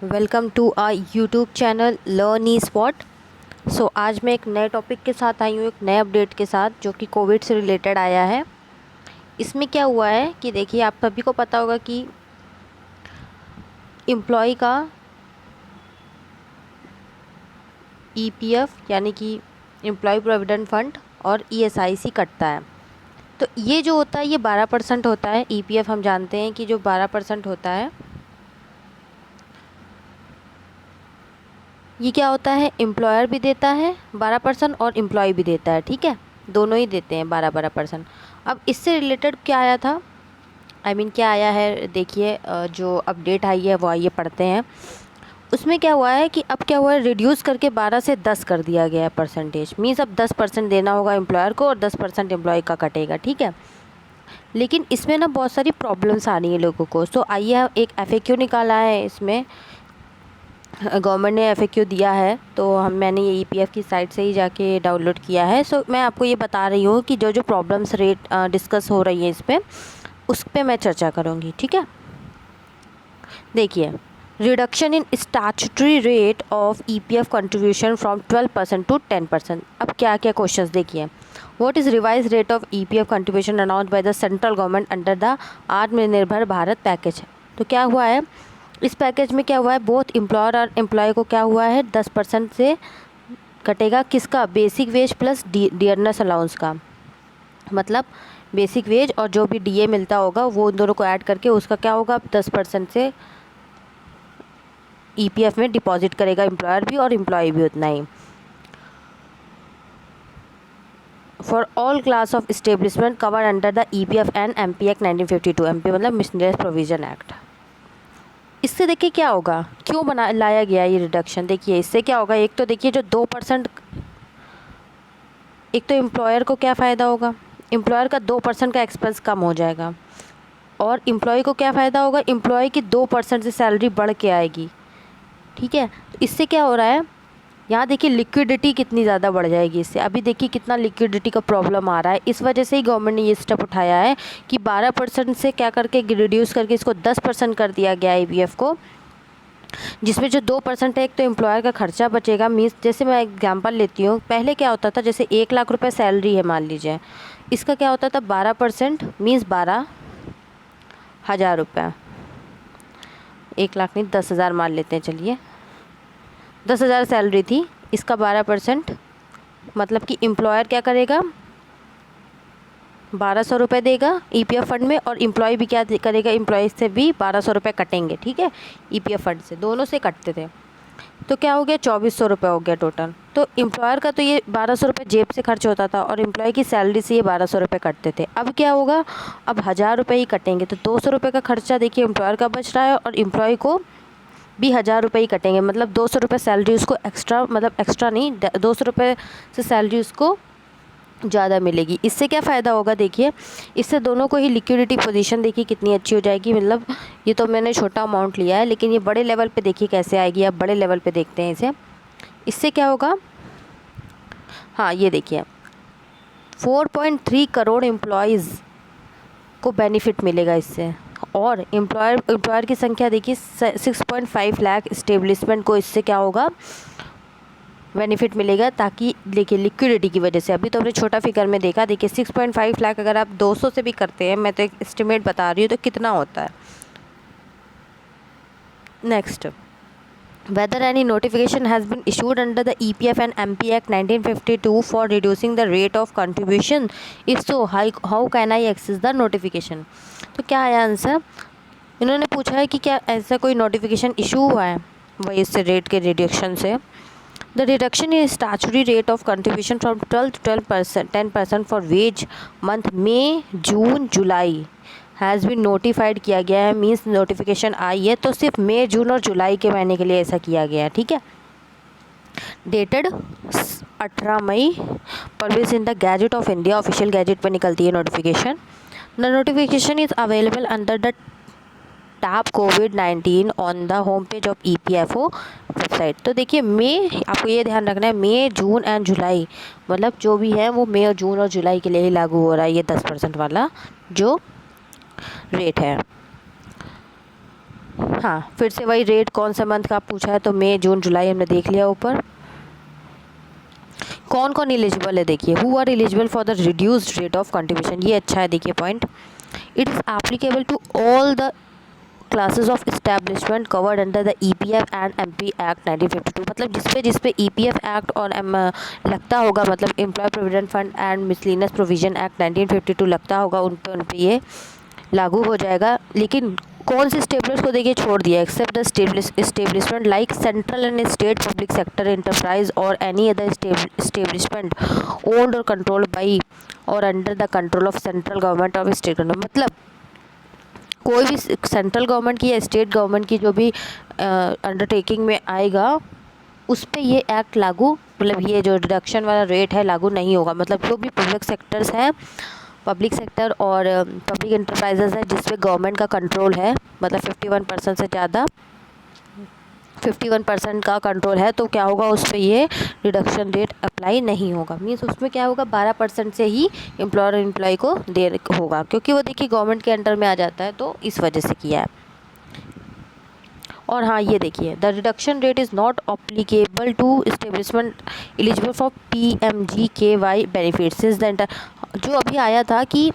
Welcome to our YouTube channel learn E spot. आज मैं एक नए टॉपिक के साथ आई हूँ, एक नए अपडेट के साथ जो कि कोविड से रिलेटेड आया है। इसमें क्या हुआ है कि देखिए, आप सभी को पता होगा कि एम्प्लॉय का ईपीएफ यानी कि एम्प्लॉय प्रोविडेंट फंड और ईएसआईसी कटता है। तो ये जो होता है ये 12% होता है। ईपीएफ हम जानते हैं कि जो 12% होता है, ये क्या होता है, एम्प्लॉयर भी देता है 12% और एम्प्लॉय भी देता है। ठीक है, दोनों ही देते हैं 12-12%। अब इससे रिलेटेड क्या आया था, क्या आया है, देखिए जो अपडेट आई है वो आइए पढ़ते हैं। उसमें क्या हुआ है कि अब क्या हुआ है, रिड्यूस करके 12 से 10 कर दिया गया है परसेंटेज। मीन्स अब 10% देना होगा एम्प्लॉयर को और 10% एम्प्लॉय का कटेगा। ठीक है, लेकिन इसमें ना बहुत सारी प्रॉब्लम्स आ रही है लोगों को। आइए, एक एफएक्यू निकाला है, इसमें गवर्नमेंट ने एफएक्यू दिया है, तो मैंने ये ईपीएफ की साइट से ही जाके डाउनलोड किया है। मैं आपको ये बता रही हूँ कि जो जो प्रॉब्लम्स डिस्कस हो रही है इस पर, उस पर मैं चर्चा करूँगी। ठीक है, देखिए, reduction in statutory rate of EPF contribution from 12% to 10%। अब क्या क्या क्वेश्चंस देखिए। What is revise rate of EPF contribution announced by the central government under the Atmanirbhar Bharat package. तो क्या हुआ है, इस पैकेज में क्या हुआ है, बोथ एम्प्लॉयर और एम्प्लॉय को क्या हुआ है, 10% से कटेगा। किसका, basic veg plus dearness allowance का। मतलब बेसिक वेज और जो भी डीए मिलता होगा वो उन दोनों को ऐड करके उसका क्या होगा, 10% से ईपीएफ में डिपॉजिट करेगा एम्प्लॉयर भी और एम्प्लॉय भी उतना ही। For all class of establishment cover under the EPF and MP act 1952। MP मतलब मिशनरीज प्रोविजन एक्ट। इससे देखिए क्या होगा, क्यों लाया गया ये रिडक्शन। देखिए इससे क्या होगा, एक तो देखिए जो 2%, एक तो एम्प्लॉयर को क्या फ़ायदा होगा, एम्प्लॉयर का 2% का एक्सपेंस कम हो जाएगा। और एम्प्लॉय को क्या फ़ायदा होगा, एम्प्लॉय की 2% से सैलरी बढ़ के आएगी। ठीक है, तो इससे क्या हो रहा है, यहाँ देखिए लिक्विडिटी कितनी ज़्यादा बढ़ जाएगी इससे। अभी देखिए कितना लिक्विडिटी का प्रॉब्लम आ रहा है, इस वजह से ही गवर्नमेंट ने ये स्टेप उठाया है कि 12% से क्या करके रिड्यूस करके इसको 10% कर दिया गया है ईपीएफ को। जिसमें जो 2% है, एक तो एम्प्लॉयर का खर्चा बचेगा। मीन्स जैसे मैं एग्जांपल लेती हूँ, पहले क्या होता था, जैसे 1 लाख रुपए सैलरी है मान लीजिए, इसका क्या होता था, 12% मीन्स 12,000 रुपये। 1 लाख नहीं, 10,000 मान लेते हैं, चलिए 10,000 सैलरी थी, इसका 12% मतलब कि एम्प्लॉयर क्या करेगा, 1,200 रुपये देगा ईपीएफ फंड में, और एम्प्लॉय भी क्या करेगा, एम्प्लॉय से भी 1,200 रुपये कटेंगे। ठीक है, ईपीएफ फंड से दोनों से कटते थे, तो क्या हो गया, 2,400 रुपये हो गया टोटल। तो एम्प्लॉयर का तो ये 1,200 रुपये जेब से खर्च होता था और एम्प्लॉय की सैलरी से ये 1,200 रुपये कटते थे। अब क्या होगा, अब 1,000 रुपये ही कटेंगे, तो 200 रुपये का खर्चा देखिए एम्प्लॉयर का बच रहा है और एम्प्लॉय को भी 1,000 रुपये ही कटेंगे। मतलब 200 रुपये सैलरी उसको एक्स्ट्रा, मतलब एक्स्ट्रा नहीं, 200 रुपये से सैलरी उसको ज़्यादा मिलेगी। इससे क्या फ़ायदा होगा, देखिए इससे दोनों को ही लिक्विडिटी पोजीशन देखिए कितनी अच्छी हो जाएगी। मतलब ये तो मैंने छोटा अमाउंट लिया है, लेकिन ये बड़े लेवल पे देखिए कैसे आएगी। अब बड़े लेवल पे देखते हैं इसे। इससे क्या होगा, हाँ ये देखिए 4.3 करोड़ एम्प्लॉयज़ को बेनिफिट मिलेगा इससे। और एम्प्लॉयर की संख्या देखिए 6.5 लाख इस्टेब्लिशमेंट को इससे क्या होगा, बेनिफिट मिलेगा। ताकि देखिए लिक्विडिटी की वजह से, अभी तो हमने छोटा फिगर में देखा, देखिए 6.5 लाख अगर आप 200 से भी करते हैं, मैं तो एक एस्टिमेट बता रही हूँ, तो कितना होता है। Next, whether any notification has been issued under the EPF and MP Act 1952 for reducing the rate of contribution, if so how can I access the notification। तो क्या आया आंसर, इन्होंने पूछा है कि क्या ऐसा कोई नोटिफिकेशन इशू हुआ है वही इससे रेट के रिडक्शन से। The reduction in statutory rate of contribution from 12 to 10% for wage month May June July has been notified किया गया है। मीन्स नोटिफिकेशन आई है, तो सिर्फ मई जून और जुलाई के महीने के लिए ऐसा किया गया है। ठीक है, dated 18 May, publish in the gazette of India, official gazette पर निकलती है notification. The notification is available under the tab कोविड-19 on the home page of EPFO website. तो देखिए मई, आपको ये ध्यान रखना है, मई जून एंड जुलाई, मतलब जो भी है वो मई और जून और जुलाई के लिए ही लागू हो रहा है ये 10% वाला जो रेट है। हाँ, फिर से वही रेट कौन सा मंथ का पूछा है, तो मई जून जुलाई हमने देख लिया ऊपर। कौन कौन एलिजिबल है देखिए, who are eligible for the reduced rate of contribution, ये अच्छा है देखिए point. It is applicable to all the classes of establishment covered under the EPF and MP act 1952, मतलब जिस पे ईपीएफ एक्ट और लगता होगा, मतलब employ provident fund and miscellaneous provision act 1952 लगता होगा, उन पे ये लागू हो जाएगा। लेकिन कौन से स्टेबलर्स को देखिए छोड़ दिया, except the establishment like central and state public sector enterprise or any other establishment owned or controlled by or under the control of central government or state government, मतलब कोई भी सेंट्रल गवर्नमेंट की या स्टेट गवर्नमेंट की जो भी undertaking में आएगा उस पे ये एक्ट लागू, मतलब ये जो डिडक्शन वाला रेट है लागू नहीं होगा। मतलब जो भी पब्लिक सेक्टर्स हैं, पब्लिक सेक्टर और पब्लिक इंटरप्राइजेज है जिस पे गवर्नमेंट का कंट्रोल है, मतलब 51% से ज़्यादा 51% का कंट्रोल है, तो क्या होगा उस पर ये रिडक्शन रेट अप्लाई नहीं होगा। मीन्स उसमें क्या होगा 12% से ही एम्प्लॉयर और एम्प्लॉय को दे होगा, क्योंकि वो देखिए गवर्नमेंट के अंडर में आ जाता है, तो इस वजह से किया है। और हाँ ये देखिए, the reduction rate is not applicable to establishment eligible for PMGKY benefits is the, जो अभी आया था कि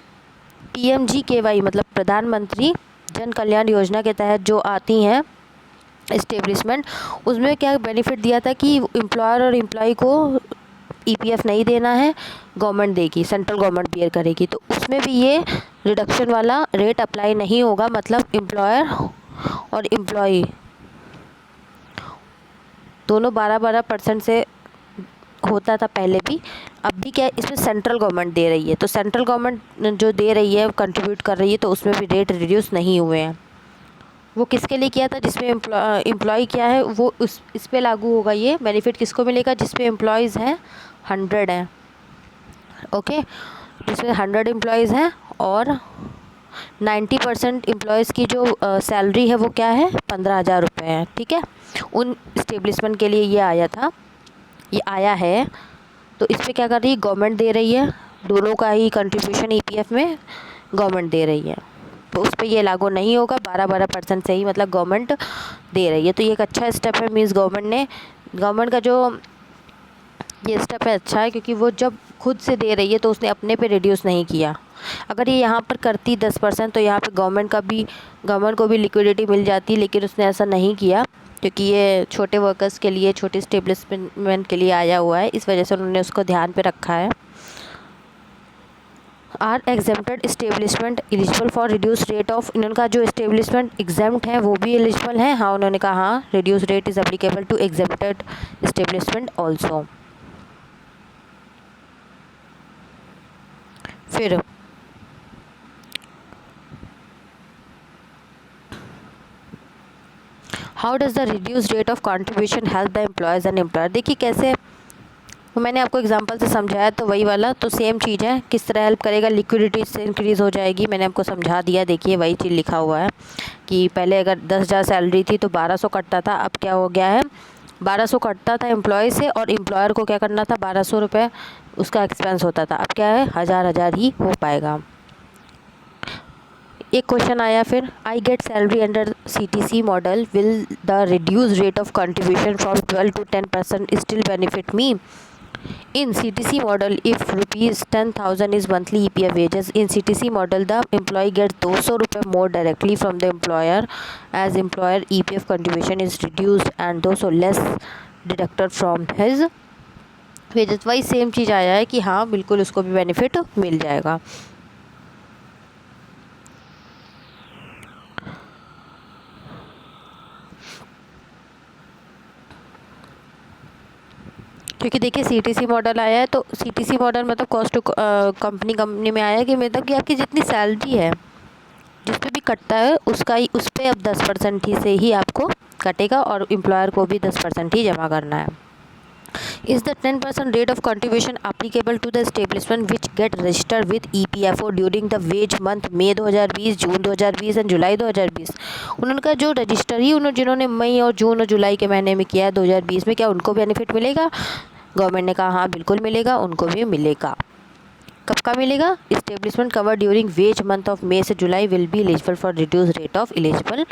PMGKY मतलब प्रधानमंत्री जन कल्याण योजना के तहत जो आती हैं इस्टेब्लिशमेंट, उसमें क्या बेनिफिट दिया था कि एम्प्लॉयर और एम्प्लॉय को EPF नहीं देना है, गवर्नमेंट देगी, सेंट्रल गवर्नमेंट बियर करेगी, तो उसमें भी ये रिडक्शन वाला रेट अप्लाई नहीं होगा। मतलब एम्प्लॉयर और एम्प्लॉय दोनों 12% से होता था पहले भी, अब भी क्या इसमें सेंट्रल गवर्नमेंट दे रही है, तो सेंट्रल गवर्नमेंट जो दे रही है कंट्रीब्यूट कर रही है, तो उसमें भी रेट रिड्यूस नहीं हुए हैं। वो किसके लिए किया था, जिसमें एम्प्लॉय क्या है वो इस पे लागू होगा। ये बेनिफिट किसको मिलेगा, जिसपे एम्प्लॉयज़ हैं 100 हैं, ओके, जिसमें 100 एम्प्लॉयज़ हैं और 90% एम्प्लॉयज़ की जो सैलरी है वो क्या है 15,000 रुपये है, ठीक है। उन इस्टेब्लिशमेंट के लिए ये आया था, ये आया है, तो इस पर क्या कर रही है गवर्नमेंट दे रही है, दोनों का ही कंट्रीब्यूशन EPF में गवर्नमेंट दे रही है, तो उस पर ये लागू नहीं होगा। 12% से ही मतलब गवर्नमेंट दे रही है, तो ये एक अच्छा स्टेप है। मीन्स गवर्नमेंट का जो ये स्टेप है अच्छा है, क्योंकि वो जब खुद से दे रही है तो उसने अपने पे रिड्यूस नहीं किया। अगर ये यहाँ पर करती 10% तो यहाँ पे गवर्नमेंट को भी लिक्विडिटी मिल जाती, लेकिन उसने ऐसा नहीं किया, क्योंकि ये छोटे वर्कर्स के लिए, छोटे स्टेब्लिशमेंट के लिए आया हुआ है, इस वजह से उन्होंने उसको ध्यान पे रखा है। Are exempted establishment eligible for reduce rate of, इनका जो इस्टेब्लिशमेंट एग्जेम्प्ट है वो भी एलिजिबल है। हाँ उन्होंने कहा हाँ, reduce rate is applicable to exempted establishment also. फिर how does the reduce rate of contribution help the employees and employer, देखिए कैसे, मैंने आपको एग्जांपल से समझाया, तो वही वाला तो सेम चीज़ है, किस तरह हेल्प करेगा, लिक्विडिटी से इंक्रीज़ हो जाएगी, मैंने आपको समझा दिया। देखिए वही चीज़ लिखा हुआ है कि पहले अगर 10,000 सैलरी थी तो 1200 कटता था, अब क्या हो गया है 1200 कटता था एम्प्लॉय से, और एम्प्लॉयर को क्या करना था 1200 रुपये उसका एक्सपेंस होता था, अब क्या है 1000 ही हो पाएगा। एक क्वेश्चन आया फिर, I get salary under CTC model, will the reduce rate of contribution from 12 to 10% still benefit me? In CTC model, if rupees 10,000 is monthly EPF wages, in CTC model the employee gets 200 रुपये more directly from the employer, as employer EPF contribution is reduced and 200 less deducted from his wages। वही same चीज़ आया है कि हाँ बिल्कुल उसको भी benefit मिल जाएगा। क्योंकि देखिए CTC मॉडल आया है, तो CTC मॉडल मतलब कॉस्ट टू कंपनी में आया है कि मतलब कि आपकी जितनी सैलरी है जिस पे भी कटता है उसका ही, उस पर अब 10% ही से ही आपको कटेगा, और एम्प्लॉयर को भी 10% ही जमा करना है। Is the 10% rate of contribution applicable to the establishment which get registered with EPFO during the wage month May 2020, June 2020 and July 2020? उन्होंने कहा जो रजिस्टर ही जिन्होंने मई और जून और जुलाई के महीने में किया है 2020 में, क्या उनको बेनिफिट मिलेगा? गवर्नमेंट ने कहा हाँ बिल्कुल मिलेगा, उनको भी मिलेगा। कब का मिलेगा? Establishment cover during wage month of May से July will be eligible for reduce rate of eligible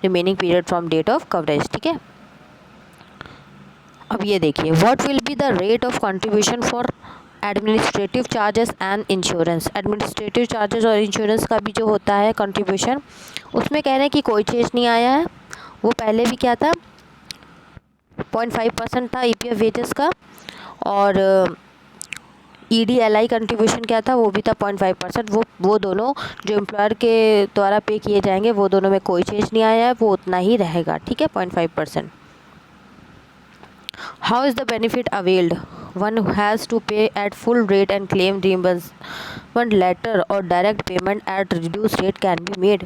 remaining period from date of coverage, ठीक है। अब ये देखिए, what will be the rate of contribution for administrative charges and insurance. Administrative charges और insurance का भी जो होता है कंट्रीब्यूशन, उसमें कह रहे हैं कि कोई चेंज नहीं आया है। वो पहले भी क्या था, 0.5% था ईपीएफ वेजेस का, और EDLI कंट्रीब्यूशन क्या था, वो भी था 0.5%। वो दोनों जो एम्प्लॉयर के द्वारा पे किए जाएंगे, वो दोनों में कोई चेंज नहीं आया है, वो उतना ही रहेगा, ठीक है, 0.5%। How is the benefit availed? One has to pay at full rate and claim reimbursement letter or direct payment at reduced rate can be made.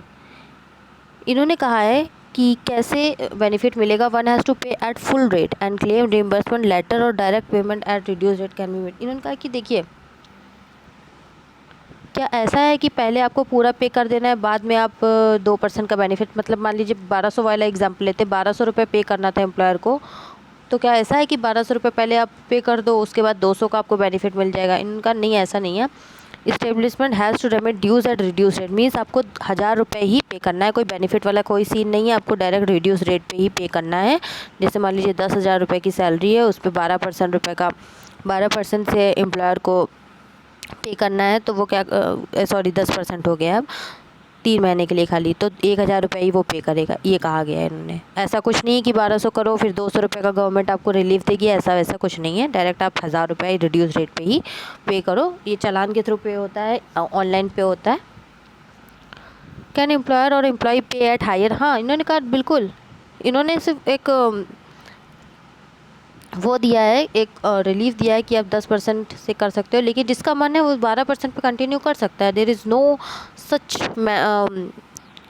इन्होंने कहा है कि कैसे बेनिफिट मिलेगा। One has to pay at full rate and claim reimbursement later और direct payment at reduce rate can be made. इन्होंने कहा कि देखिए, क्या ऐसा है कि पहले आपको पूरा पे कर देना है, बाद में आप 2% का बेनिफिट, मतलब मान लीजिए 1200 वाला एग्जाम्पल लेते, 1200 रुपये पे करना था एम्प्लॉयर को, तो क्या ऐसा है कि 1200 रुपये पहले आप पे कर दो, उसके बाद 200 का आपको बेनिफिट मिल जाएगा। इनका नहीं, ऐसा नहीं है। Establishment has to remit dues at reduce rate, means आपको 1000 रुपये ही पे करना है। कोई बेनिफिट वाला कोई सीन नहीं है, आपको डायरेक्ट रिड्यूस रेट पे ही पे करना है। जैसे मान लीजिए 10,000 रुपये की सैलरी है, उस पर 12% रुपये का 12% से एम्प्लॉयर को पे करना है, तो वो क्या, सॉरी 10% हो गया अब, 3 महीने के लिए खाली, तो 1,000 रुपये ही वो पे करेगा, ये कहा गया है इन्होंने। ऐसा कुछ नहीं है कि 1200 करो फिर 200 रुपये का गवर्नमेंट आपको रिलीफ देगी, ऐसा वैसा कुछ नहीं है। डायरेक्ट आप 1000 रुपये रिड्यूस रेट पे ही पे करो। ये चालान के थ्रू पे होता है, ऑनलाइन पे होता है। कैन एम्प्लॉयर और एम्प्लॉय पे एट हायर, हाँ इन्होंने कहा बिल्कुल। इन्होंने सिर्फ एक वो दिया है, एक रिलीफ दिया है कि आप 10% से कर सकते हो, लेकिन जिसका मन है वो 12% पे कंटिन्यू कर सकता है। देयर इज़ नो सच,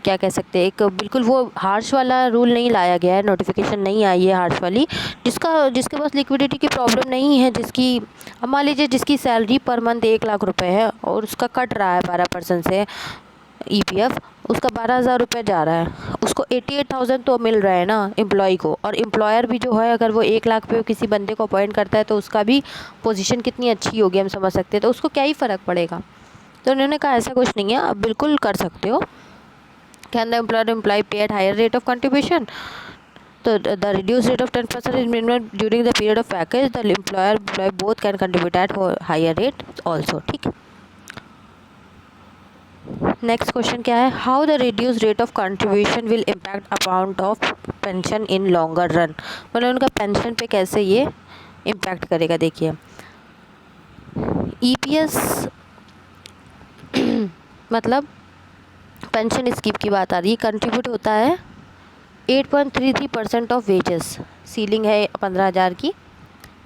क्या कह सकते हैं, एक बिल्कुल वो हार्श वाला रूल नहीं लाया गया है, नोटिफिकेशन नहीं आई है हार्श वाली। जिसके पास लिक्विडिटी की प्रॉब्लम नहीं है, अब मान लीजिए जिसकी सैलरी पर मंथ 1 लाख रुपए है और उसका कट रहा है 12% से ईपीएफ, उसका 12,000 रुपये जा रहा है, उसको 88,000 तो मिल रहा है ना एम्प्लॉय को। और एम्प्लॉयर भी जो है, अगर वो 1 लाख पे किसी बंदे को अपॉइंट करता है, तो उसका भी पोजीशन कितनी अच्छी होगी हम समझ सकते हैं, तो उसको क्या ही फ़र्क पड़ेगा। तो उन्होंने कहा ऐसा कुछ नहीं है, आप बिल्कुल कर सकते हो। Can the employer employ pay at higher rate of contribution, तो the reduce rate of 10% is minimum during the period of package, the employer both can contribute at higher rate also, ठीक है। नेक्स्ट क्वेश्चन क्या है, how the reduce rate of contribution will impact amount of pension in longer run, मतलब उनका pension पे कैसे ये impact करेगा। देखिए, ईपीएस मतलब पेंशन स्कीम की बात आ रही है, कंट्रीब्यूट होता है 8.33% ऑफ वेजेस, सीलिंग है 15,000 की,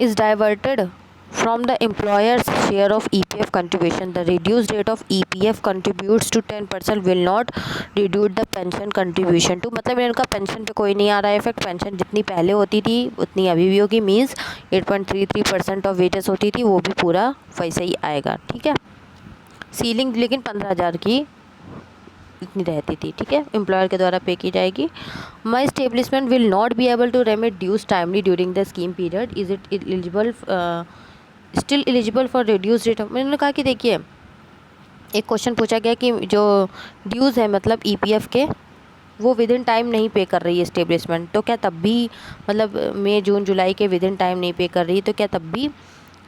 is diverted from the employer's share of EPF contribution. The reduced rate of EPF contributes to 10% will not reduce the pension contribution to, मतलब इनका पेंशन पे कोई नहीं आ रहा है इफेक्ट। पेंशन जितनी पहले होती थी उतनी अभी भी होगी, मीन्स 8.33% ऑफ वेजेस होती थी, वो भी पूरा वैसे ही आएगा, ठीक है। सीलिंग लेकिन 15,000 की इतनी रहती थी, ठीक है, एम्प्लॉयर के द्वारा पे की जाएगी। My establishment will not be able to remit dues timely during the scheme period, is it eligible still eligible for reduce rate. मैंने कहा कि देखिए, एक क्वेश्चन पूछा गया कि जो ड्यूज़ है मतलब ईपीएफ के, वो विद इन टाइम नहीं पे कर रही है इस्टेब्लिशमेंट, तो क्या तब भी, मतलब मई जून जुलाई के विद इन टाइम नहीं पे कर रही, तो क्या तब भी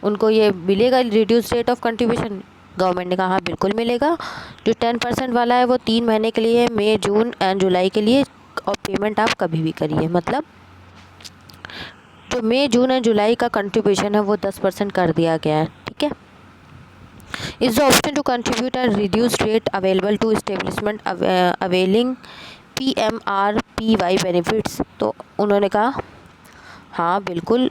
उनको ये मिलेगा reduce rate of contribution. Government ने कहा हाँ बिल्कुल मिलेगा। जो 10% वाला है वो 3 महीने के लिए, मई जून एंड जुलाई के लिए, और पेमेंट आप कभी भी करिए, मतलब जो मई जून एंड जुलाई का कंट्रीब्यूशन है वो 10% कर दिया गया है, ठीक है। Is the option to contribute at reduced rate available to establishment availing PMRPY benefits, तो उन्होंने कहा हाँ बिल्कुल,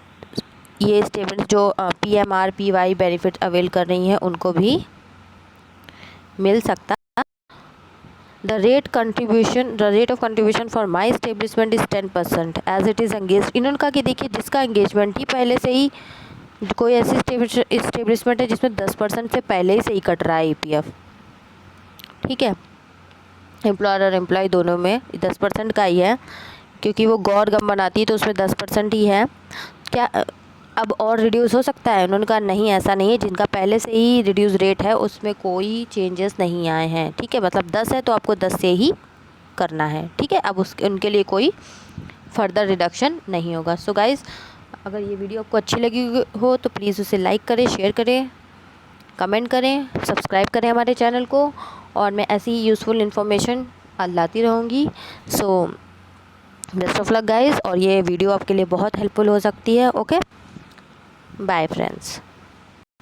ये स्टेटमेंट जो PMRPY बेनिफिट अवेल कर रही हैं उनको भी मिल सकता। The rate of contribution for my establishment is 10% as it is engage. इन्होंने कहा कि देखिए, जिसका एंगेजमेंट ही पहले से ही, कोई ऐसी इस्टेब्लिशमेंट है जिसमें 10% से पहले ही से ही कट रहा है ईपीएफ, ठीक है, एम्प्लॉयर और एम्प्लॉय दोनों में 10% का ही है, क्योंकि वो गौर गम बनाती है तो उसमें 10% ही है। क्या अब और रिड्यूस हो सकता है? उन्होंने कहा नहीं, ऐसा नहीं है, जिनका पहले से ही रिड्यूस रेट है उसमें कोई चेंजेस नहीं आए हैं, ठीक है, मतलब 10 है तो आपको 10 से ही करना है, ठीक है। अब उनके लिए कोई फर्दर रिडक्शन नहीं होगा। सो गाइज़, अगर ये वीडियो आपको अच्छी लगी हो तो प्लीज़ उसे लाइक करें, शेयर करें, कमेंट करें, सब्सक्राइब करें हमारे चैनल को, और मैं ऐसी ही यूज़फुल इन्फॉर्मेशन लाती रहूँगी। So best of luck guys, और ये वीडियो आपके लिए बहुत हेल्पफुल हो सकती है। Okay, bye friends.